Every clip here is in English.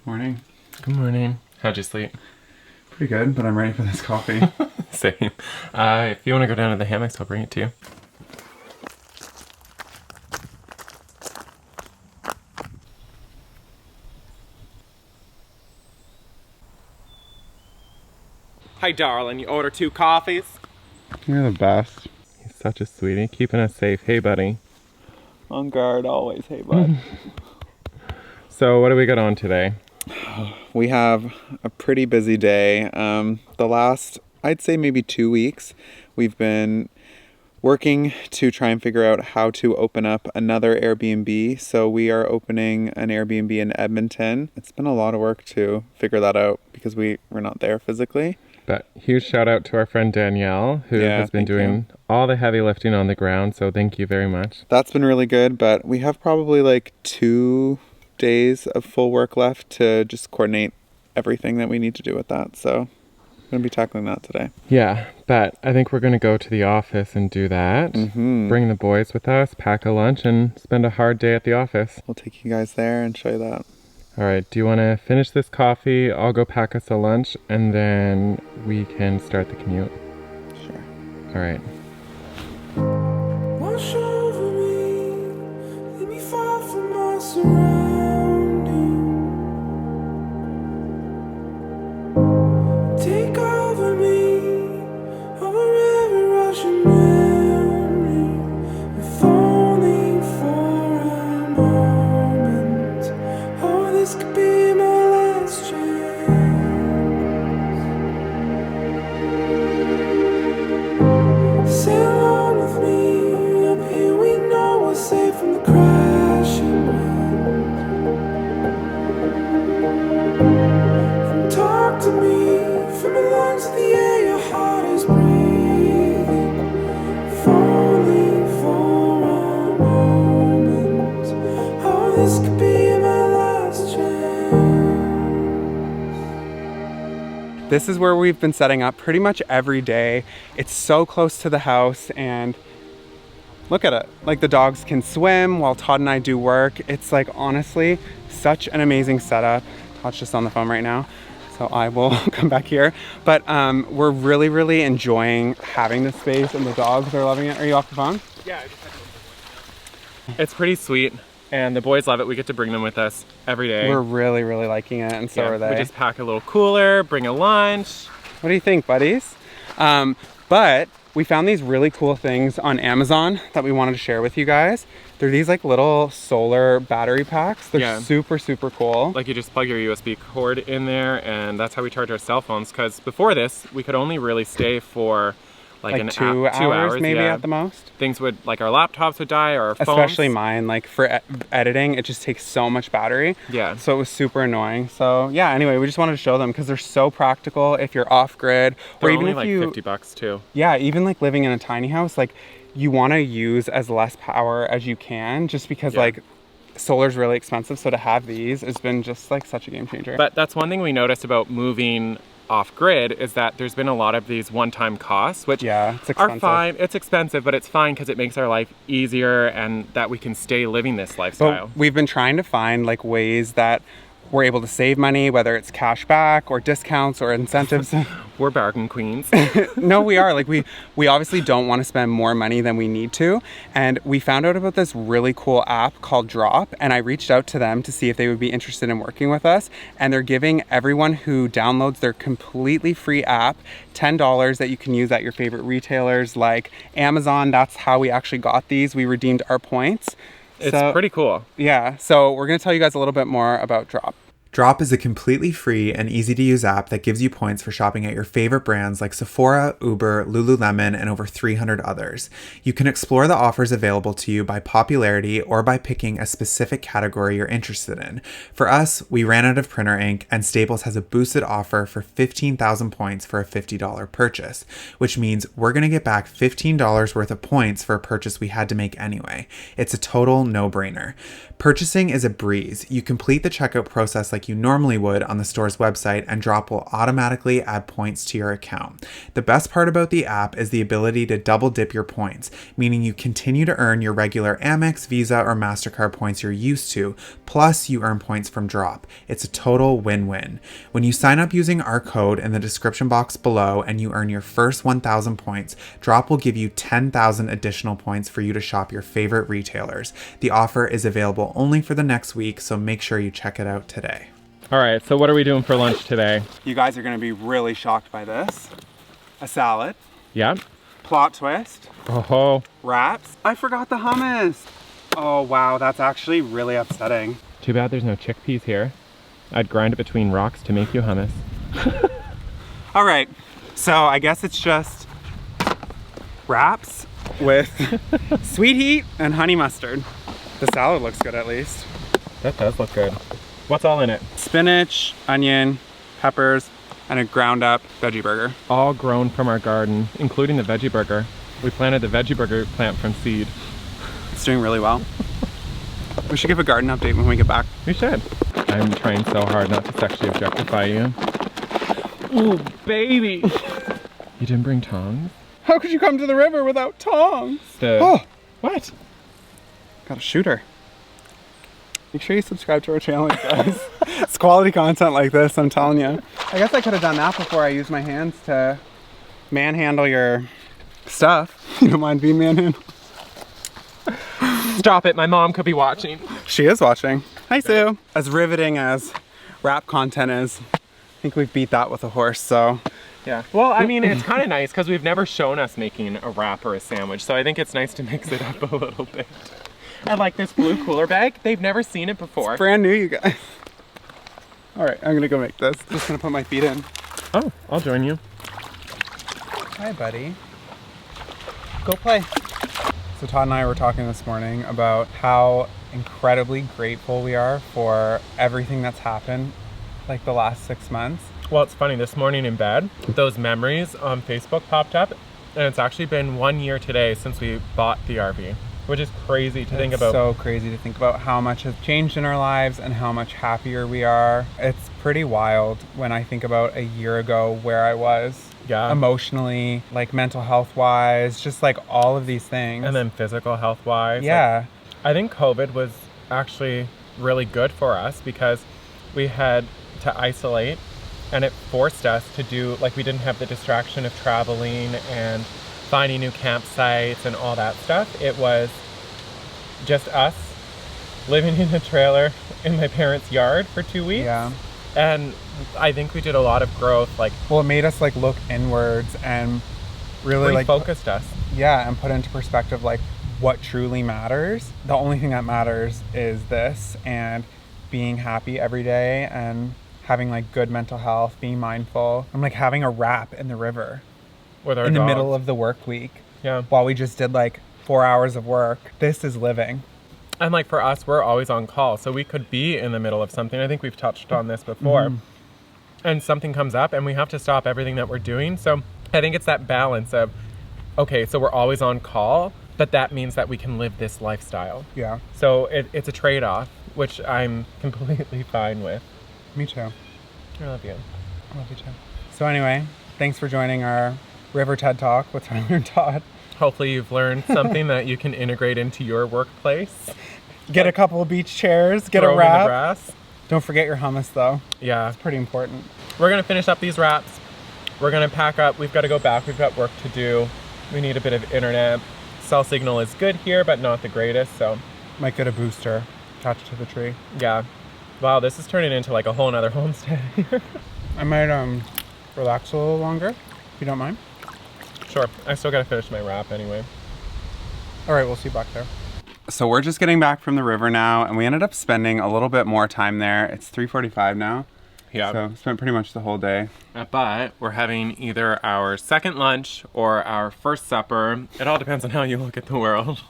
Morning. Good morning. How'd you sleep? Pretty good, but I'm ready for this coffee. Same. If you want to go down to the hammocks, I'll bring it to you. Hi, darling. You order 2 coffees? You're the best. He's such a sweetie, keeping us safe. Hey, buddy. On guard always, hey bud. So, what do we got on today? We have a pretty busy day. The last, I'd say maybe 2 weeks, we've been working to try and figure out how to open up another Airbnb. So we are opening an Airbnb in Edmonton. It's been a lot of work to figure that out because we're not there physically. But huge shout out to our friend Danielle, who has been doing all the heavy lifting on the ground. So thank you very much. That's been really good, but we have probably like 2 days of full work left to just coordinate everything that we need to do with that. So I'm going to be tackling that today. Yeah, but I think we're going to go to the office and do that. Bring the boys with us, pack a lunch, and spend a hard day at the office. We'll take you guys there and show you that. All right, do you want to finish this coffee? I'll go pack us a lunch, and then we can start the commute. Sure. All right. Wash over me, let me fall from my surroundings. Take over me, over every rushing memory. If only for a moment. Oh, this could be my last chance. Sail on with me, up here we know we're safe from the crashing wind. And talk to me from the lungs of the air your heart is breathing. If only for a moment. Oh, this could be my last chance. This is where we've been setting up pretty much every day. It's so close to the house, and look at it. Like, the dogs can swim while Todd and I do work. It's like, honestly, such an amazing setup. Todd's just on the phone right now, so I will come back here. But we're really, really enjoying having this space, and the dogs are loving it. Are you off the phone? Yeah, I just had to look for one. It's pretty sweet, and the boys love it. We get to bring them with us every day. We're really, really liking it, and so are they. We just pack a little cooler, bring a lunch. What do you think, buddies? But we found these really cool things on Amazon that we wanted to share with you guys. They're these like little solar battery packs. They're super, super cool. Like, you just plug your USB cord in there, and that's how we charge our cell phones. Because before this, we could only really stay for like 2 hours maybe at the most. Things would, like, our laptops would die, or our phones. Especially mine, like for editing, it just takes so much battery. Yeah. So it was super annoying. So yeah, anyway, we just wanted to show them because they're so practical if you're off grid. They're or even only if like you, $50 too. Yeah, even like living in a tiny house, like you want to use as less power as you can, just because like solar's really expensive. So to have these has been just like such a game changer. But that's one thing we noticed about moving off grid, is that there's been a lot of these one-time costs, which it's are fine. It's expensive, but it's fine because it makes our life easier, and that we can stay living this lifestyle. But we've been trying to find like ways that we're able to save money, whether it's cash back or discounts or incentives. We're bargain queens. No, we are. Like, we obviously don't want to spend more money than we need to. And we found out about this really cool app called Drop, and I reached out to them to see if they would be interested in working with us. And they're giving everyone who downloads their completely free app $10 that you can use at your favorite retailers like Amazon. That's how we actually got these. We redeemed our points. It's pretty cool. Yeah, so we're going to tell you guys a little bit more about Drop. Drop is a completely free and easy-to-use app that gives you points for shopping at your favorite brands like Sephora, Uber, Lululemon, and over 300 others. You can explore the offers available to you by popularity or by picking a specific category you're interested in. For us, we ran out of printer ink, and Staples has a boosted offer for 15,000 points for a $50 purchase, which means we're going to get back $15 worth of points for a purchase we had to make anyway. It's a total no-brainer. Purchasing is a breeze. You complete the checkout process like like you normally would on the store's website, and Drop will automatically add points to your account. The best part about the app is the ability to double dip your points, meaning you continue to earn your regular Amex, Visa, or MasterCard points you're used to, plus you earn points from Drop. It's a total win-win. When you sign up using our code in the description box below and you earn your first 1,000 points, Drop will give you 10,000 additional points for you to shop your favorite retailers. The offer is available only for the next week, so make sure you check it out today. All right, so what are we doing for lunch today? You guys are gonna be really shocked by this. A salad, Yep. plot twist, Oh, wraps. I forgot the hummus. Oh wow, that's actually really upsetting. too bad there's no chickpeas here. I'd grind it between rocks to make you hummus. All right, so I guess it's just wraps with sweet heat and honey mustard. The salad looks good at least. That does look good. What's all in it? Spinach, onion, peppers, and a ground up veggie burger. All grown from our garden, including the veggie burger. We planted the veggie burger plant from seed. It's doing really well. We should give a garden update when we get back. We should. I'm trying so hard not to sexually objectify you. Ooh, baby. You didn't bring tongs? How could you come to the river without tongs? Oh, what? Got a shooter. Make sure you subscribe to our channel, guys. It's quality content like this, I'm telling you. I guess I could have done that before I used my hands to manhandle your stuff. You don't mind being manhandled? Stop it, my mom could be watching. She is watching. Hi, Sue. As riveting as rap content is, I think we've beat that with a horse, so. Yeah. Well, I mean, it's kind of nice because we've never shown us making a wrap or a sandwich, so I think it's nice to mix it up a little bit. And like this blue cooler bag, they've never seen it before. It's brand new, you guys. All right, I'm gonna go make this. Just gonna put my feet in. Oh, I'll join you. Hi, buddy. Go play. So Todd and I were talking this morning about how incredibly grateful we are for everything that's happened like the last 6 months. Well, it's funny, this morning in bed, those memories on Facebook popped up, and it's actually been 1 year today since we bought the RV, which is crazy to think about. So crazy to think about how much has changed in our lives and how much happier we are. It's pretty wild when I think about a year ago where I was. Yeah. Emotionally, like mental health wise, just like all of these things. And then physical health wise. Yeah. I think COVID was actually really good for us because we had to isolate, and it forced us to do, like, we didn't have the distraction of traveling and finding new campsites and all that stuff. It was just us living in a trailer in my parents' yard for 2 weeks. Yeah. And I think we did a lot of growth, like, Well, it made us like look inwards and really like refocused us. Yeah, and put into perspective like what truly matters. The only thing that matters is this, and being happy every day and having like good mental health, being mindful. I'm like having a wrap in the river With our in the dogs. middle of the work week Yeah. while we just did like 4 hours of work. This is living. And like for us, we're always on call, so we could be in the middle of something. I think we've touched on this before. And something comes up and we have to stop everything that we're doing. So I think it's that balance of, okay, so we're always on call, but that means that we can live this lifestyle. Yeah, So it's a trade-off, which I'm completely fine with. me too. I love you. I love you too. So anyway, thanks for joining our Riverted Talk with Tyler and Todd. Hopefully you've learned something that you can integrate into your workplace. Get a couple of beach chairs, get Throw a 'em in the wrap. grass. Don't forget your hummus though. Yeah. It's pretty important. We're gonna finish up these wraps. We're gonna pack up. We've got to go back. We've got work to do. We need a bit of internet. Cell signal is good here, but not the greatest. So Might get a booster attached to the tree. yeah. Wow, this is turning into like a whole nother homestead here. I might relax a little longer, if you don't mind. Sure. I still gotta finish my wrap anyway. All right, we'll see you back there. So we're just getting back from the river now, and we ended up spending a little bit more time there. It's 3:45 now. Yeah. So spent pretty much the whole day. But we're having either our second lunch or our first supper. It all depends on how you look at the world.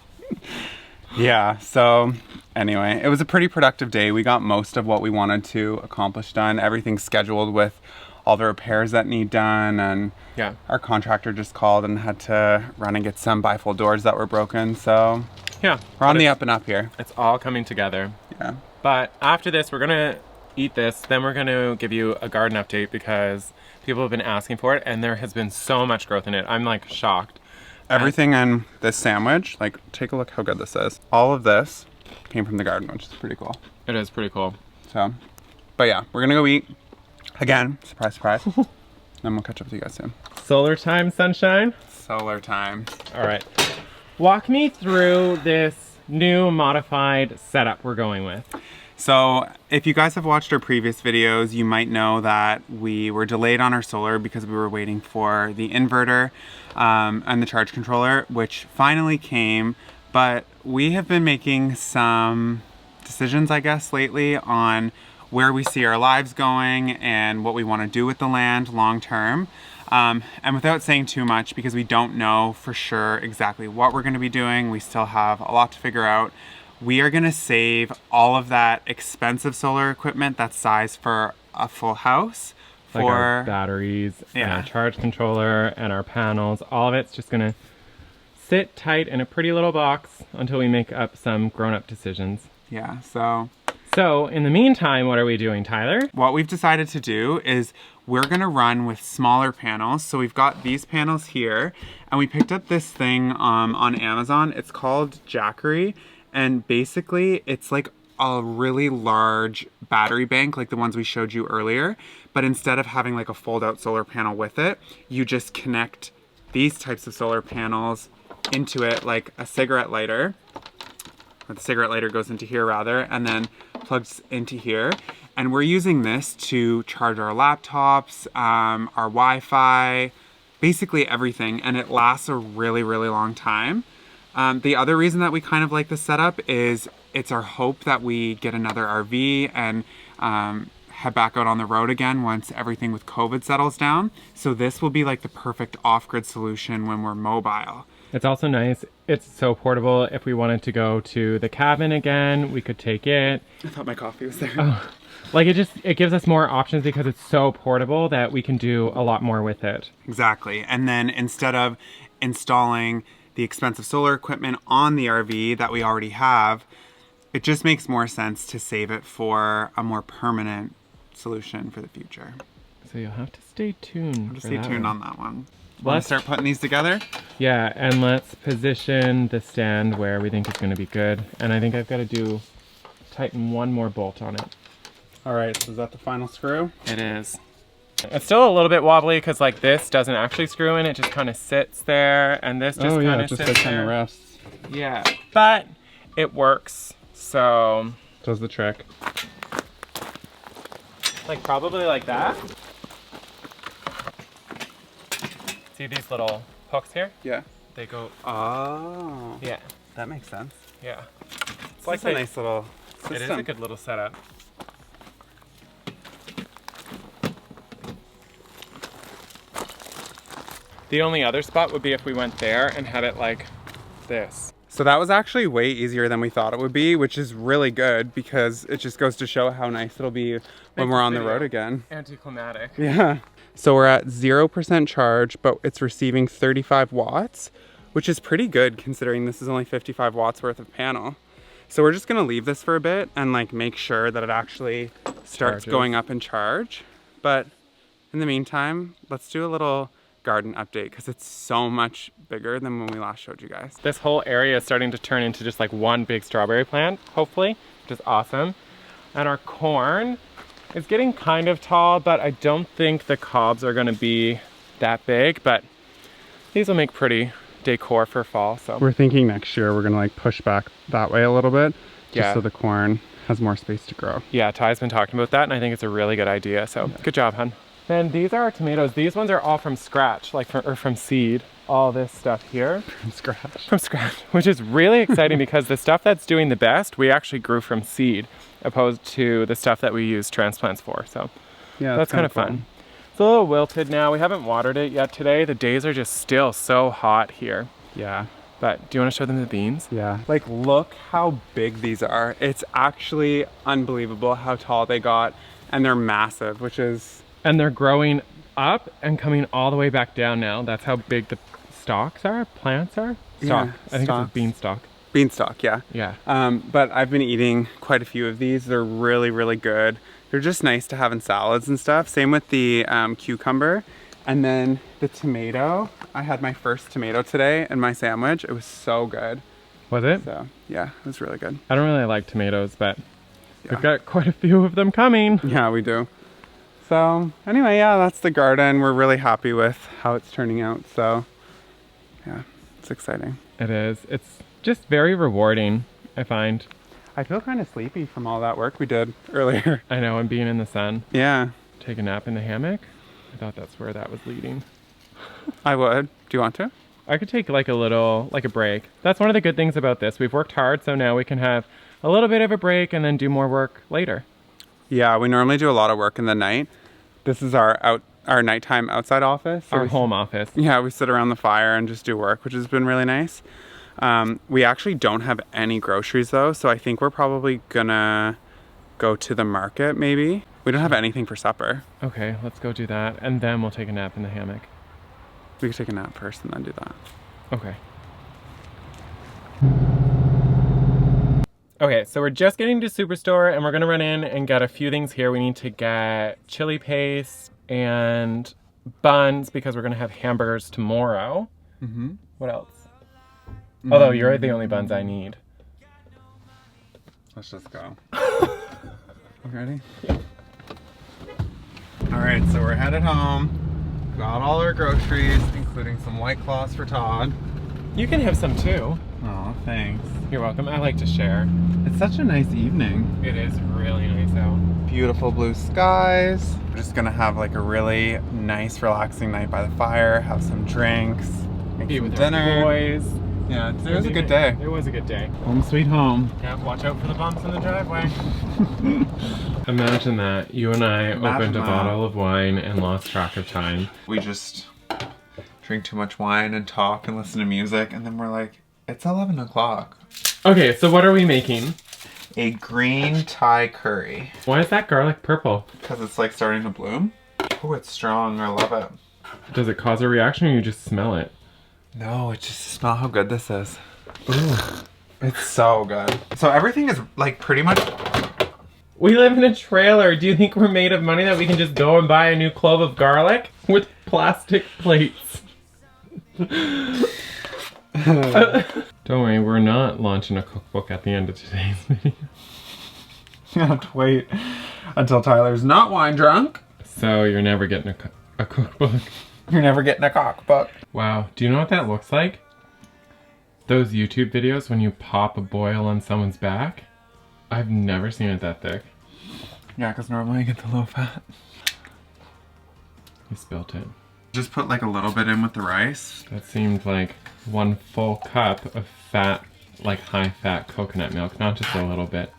Yeah, so anyway, it was a pretty productive day. We got most of what we wanted to accomplish done. Everything's scheduled with all the repairs that need done, and Yeah. our contractor just called and had to run and get some bifold doors that were broken. So Yeah. we're on But the it's- up and up here. It's all coming together. Yeah. But after this, we're gonna eat this. Then we're going to give you a garden update because people have been asking for it and there has been so much growth in it. I'm like shocked. Everything in this sandwich, like take a look how good this is. All of this came from the garden, which is pretty cool. It is pretty cool. So, but yeah, we're gonna go eat again. Surprise, surprise. Then we'll catch up with you guys soon. Solar time, sunshine. Solar time. All right. Walk me through this new modified setup we're going with. So if you guys have watched our previous videos, you might know that we were delayed on our solar because we were waiting for the inverter and the charge controller, which finally came. But we have been making some decisions, I guess, lately on where we see our lives going and what we want to do with the land long term. And without saying too much, because we don't know for sure exactly what we're going to be doing, we still have a lot to figure out. We are going to save all of that expensive solar equipment that's sized for a full house. Like our batteries and our charge controller and our panels. All of it's just going to sit tight in a pretty little box until we make up some grown-up decisions. Yeah, so in the meantime, what are we doing, Tyler? what we've decided to do is we're gonna run with smaller panels. So we've got these panels here, and we picked up this thing on Amazon. It's called Jackery, and basically it's like a really large battery bank like the ones we showed you earlier, but instead of having like a fold-out solar panel with it, you just connect these types of solar panels into it like a cigarette lighter. The cigarette lighter goes into here rather, and then plugs into here. And we're using this to charge our laptops, our Wi-Fi, basically everything, and it lasts a really, really long time. The other reason that we kind of like this setup is it's our hope that we get another RV and head back out on the road again once everything with COVID settles down. So this will be like the perfect off-grid solution when we're mobile. It's also nice. It's so portable. If we wanted to go to the cabin again, we could take it. I thought my coffee was there. Oh, like it gives us more options because it's so portable that we can do a lot more with it. Exactly. And then instead of installing the expensive solar equipment on the RV that we already have, it just makes more sense to save it for a more permanent solution for the future. So you'll have to stay tuned. Just stay tuned on that one. Want to Let's start putting these together? Yeah, and let's position the stand where we think it's going to be good. And I think I've got to tighten one more bolt on it. All right, so is that the final screw? It is. It's still a little bit wobbly because like this doesn't actually screw in, it just kind of sits there, and this just kind of sits there. rests. Yeah, but it works, so Does the trick. like probably like that. See these little hooks here? Yeah. They go, Oh. yeah, That makes sense. yeah. It's like a nice little system. It is a good little setup. The only other spot would be if we went there and had it like this. So that was actually way easier than we thought it would be, which is really good because it just goes to show how nice it'll be when we're on the road again. Anticlimactic. Yeah. So we're at 0% charge, but it's receiving 35 watts, which is pretty good considering this is only 55 watts worth of panel. So we're just gonna leave this for a bit and like make sure that it actually starts going up in charge. But in the meantime, let's do a little garden update because it's so much bigger than when we last showed you guys. This whole area is starting to turn into just like one big strawberry plant, hopefully, which is awesome. And our corn is getting kind of tall, but I don't think the cobs are gonna be that big, but these will make pretty decor for fall. So we're thinking next year we're gonna like push back that way a little bit, just so the corn has more space to grow. Yeah, Ty's been talking about that and I think it's a really good idea. So good job, hun. And these are our tomatoes. These ones are all from scratch, like from seed. All this stuff here. From scratch. From scratch, which is really exciting because the stuff that's doing the best, we actually grew from seed, opposed to the stuff that we use transplants for. So yeah, that's kind of fun. It's a little wilted now. We haven't watered it yet today. The days are just still so hot here. Yeah. But do you want to show them the beans? Yeah. Like, look how big these are. It's actually unbelievable how tall they got, and they're massive, which is... And they're growing up and coming all the way back down now. That's how big the stalks are, plants are. Stalk. Yeah, I think it's a beanstalk. Beanstalk, yeah. Yeah. But I've been eating quite a few of these. They're really, really good. They're just nice to have in salads and stuff. Same with the cucumber. And then the tomato. I had my first tomato today in my sandwich. It was so good. Was it? So yeah, it was really good. I don't really like tomatoes, but Yeah. we've got quite a few of them coming. Yeah, we do. So anyway, yeah, that's the garden. We're really happy with how it's turning out. So yeah, it's exciting. It is. It's just very rewarding, I find. I feel kind of sleepy from all that work we did earlier. I know, and being in the sun. Yeah, Take a nap in the hammock. I thought that's where that was leading. I would. Do you want to? I could take like a break. That's one of the good things about this. We've worked hard, so now we can have a little bit of a break and then do more work later. Yeah, we normally do a lot of work in the night. This is our nighttime outside office. So Our home office. Yeah, we sit around the fire and just do work, which has been really nice. We actually don't have any groceries though, so I think we're probably gonna go to the market maybe. We don't have anything for supper. Okay, let's go do that, and then we'll take a nap in the hammock. We could take a nap first and then do that. Okay. Okay, so we're just getting to Superstore, and we're gonna run in and get a few things here. We need to get chili paste and buns because we're gonna have hamburgers tomorrow. Mm-hmm. What else? Although you're the only buns I need. Let's just go. Ready? All right, so we're headed home. Got all our groceries, including some White Claws for Todd. You can have some too. Oh, thanks. You're welcome. I like to share. It's such a nice evening. It is really nice out. Beautiful blue skies. We're just gonna have like a really nice, relaxing night by the fire, have some drinks, make Eat some with dinner. our boys. Yeah, it was a good day. It was a good day. Home sweet home. Yeah, watch out for the bumps in the driveway. Imagine that. You and I opened a bottle of wine and lost track of time. We just drink too much wine and talk and listen to music, and then we're like, it's 11 o'clock. Okay, so what are we making? A green Thai curry. Why is that garlic purple? Because it's like starting to bloom. Oh, it's strong. I love it. Does it cause a reaction or you just smell it? No, it's just smell how good this is. Ooh, it's so good. So everything is like pretty much. We live in a trailer. Do you think we're made of money that we can just go and buy a new clove of garlic with plastic plates? Don't worry, we're not launching a cookbook at the end of today's video. You have to wait until Tyler's not wine drunk. So you're never getting a cookbook. You're never getting a cookbook. Wow, do you know what that looks like? Those YouTube videos when you pop a boil on someone's back? I've never seen it that thick. Yeah, because normally I get the low fat. You spilt it. Just put like a little bit in with the rice. That seemed like 1 full cup of fat, like high fat coconut milk, not just a little bit.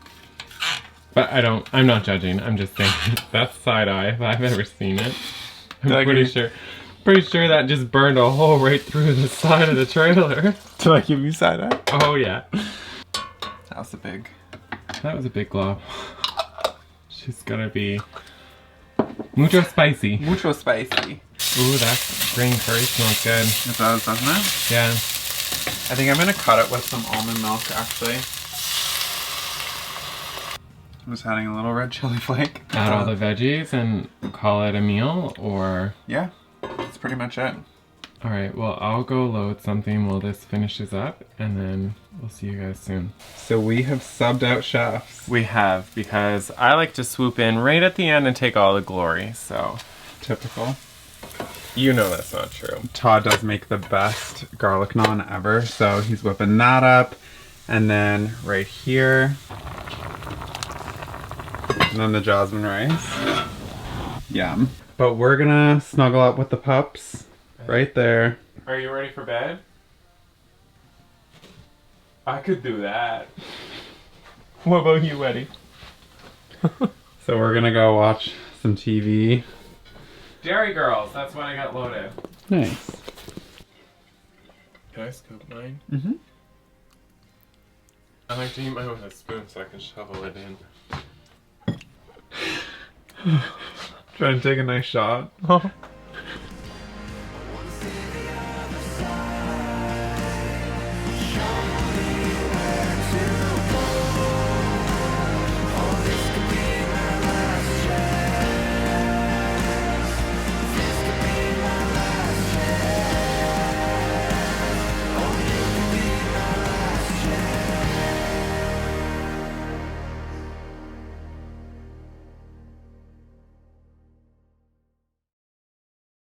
But I'm not judging, I'm just saying that's side eye if I've ever seen it. I'm pretty sure that just burned a hole right through the side of the trailer. Did I give you side eye? Oh yeah. That was a big. That was a big glob. She's gonna be mucho spicy. Mucho spicy. Ooh, that green curry smells good. It does, doesn't it? Yeah. I think I'm gonna cut it with some almond milk actually. I'm just adding a little red chili flake. Add all the veggies and call it a meal, or? Yeah, that's pretty much it. All right, well, I'll go load something while this finishes up, and then we'll see you guys soon. So we have subbed out chefs. We have, because I like to swoop in right at the end and take all the glory, so. Typical. You know that's not true. Todd does make the best garlic naan ever, so he's whipping that up. And then right here, and then the jasmine rice. Yum. But we're gonna snuggle up with the pups right there. Are you ready for bed? I could do that. What about you, Eddie? So we're gonna go watch some TV. Dairy Girls, that's what I got loaded. Nice. Can I scoop mine? Mm-hmm. I like to eat mine with a spoon so I can shovel it in. Trying to take a nice shot.